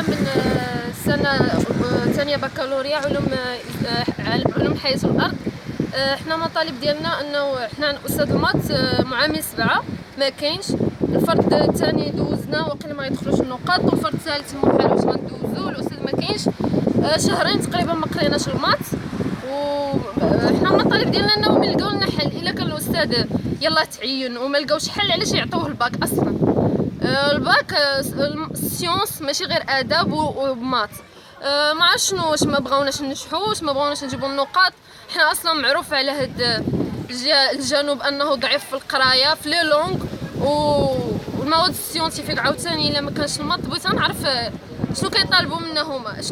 من السنه ثانيه بكالوريا علوم الحياه والارض. حنا المطالب ديالنا انه حنا استاذ المات معامل 7 ما كاينش. الفرد الثاني دوزنا وقيلا ما يدخلوش النقاط، والفرد الثالث محال واش غندوزو. الاستاذ ما كاينش، شهرين تقريبا ما قريناش المات. وحنا المطالب ديالنا انه نلقاو لنا حل. الا كان الاستاذ يلا تعين وما لقاوش حل، علاش يعطوه الباك اصلا؟ الباك السيونس ماشي غير اداب ومات. ما عرفتش شنو، واش ما بغاوناش ننجحوا، واش ما بغاوناش نجيبوا النقاط. حنا اصلا معروف على هاد الجنوب انه ضعيف في القرايه في لي لونغ والمواد السيونتيفيك عاوتاني. الا ما كانش المات بغيت نعرف شنو كيطالبوا منا هما،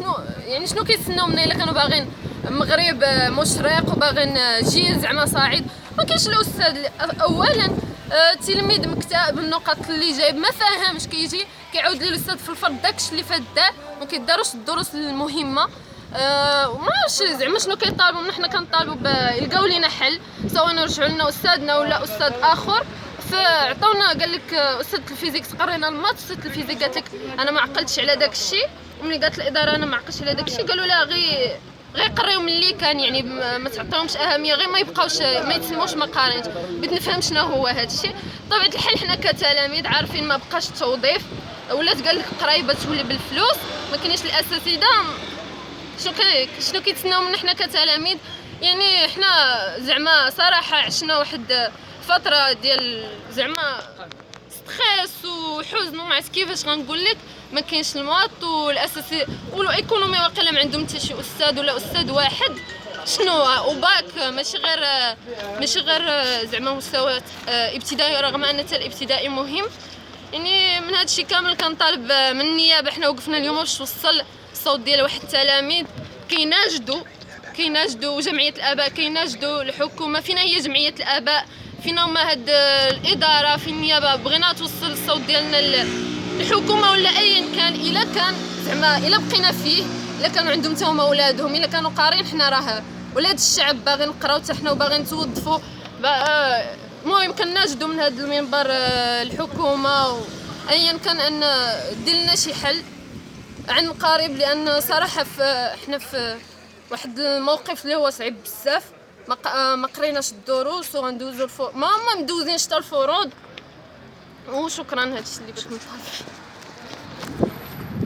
شنو كيتسناو منا. الا كانوا باغيين مغرب مشرق وباغيين جيل زعما صاعد، ما كاينش الاستاذ. اولا التلميذ مكتئب بالنقط اللي جايب، ما فاهمش، كيجي كيعاود لي الاستاذ في الفرد داكشي اللي فات دار، ما كيداروش الدروس المهمه. وما عرفتش زعما شنو كيطالبوا منا. حنا كنطالبوا يلقاو لينا حل، سواء يرجعوا لنا استاذنا ولا استاذ اخر. فعطاونا قال لك استاذ الفيزيك قرينا المات، استاذ الفيزيك قالت لك انا ما عقلتش على داك الشيء. وملي قالت الاداره انا ما عقلتش على داك الشيء، قالوا لا غير قريو من اللي كان، يعني ما تعطيهمش اهميه، غير ما يبقاوش ما يتسموش مقارنات. بغيت نفهم شنو هو هذا الشيء. بطبيعه الحال حنا كتلاميذ عارفين ما بقاش توظيف، ولات قال لك قرايبه تولي بالفلوس، ما كاينش الاساتذه. شنو كيتسناو منا حنا كتلاميذ؟ يعني حنا زعما صراحه عشنا واحد فتره ديال زعما ستريس وحزن وما عرفت كيفاش غنقول لك. ما كاينش المات والاساسي والايكونومي، واقيلا ما عندهم حتى شي استاذ ولا استاذ واحد. شنو وباك ماشي غير زعما مستوى ابتدائي، رغم ان حتى الابتدائي مهم. يعني من هذا الشيء كامل كنطالب من النيابه. حنا وقفنا اليوم باش توصل الصوت ديال واحد التلاميذ كيناشدوا جمعيه الاباء، كيناشدوا الحكومه. فينا هي جمعيه الاباء؟ فينا هما هاد الاداره؟ في النيابه بغينا توصل الصوت ديالنا الحكومه ولا ايا كان. الا كان زعما الا بقينا فيه، الا كانوا عندهم حتى هما ولادهم، الا كانوا قارين، حنا راه ولاد الشعب باغيين نقراو حتى حنا وباغيين نتوظفوا. المهم كناشدوا من هذا المنبر الحكومه ايا كان ان دير لنا شي حل عن قريب، لان صراحه حنا في واحد الموقف اللي هو صعيب بزاف. ما قريناش الدروس وغندوزو ما مدوزينش حتى الفروض. وشكرا، هادشي اللي بغيت نطالب.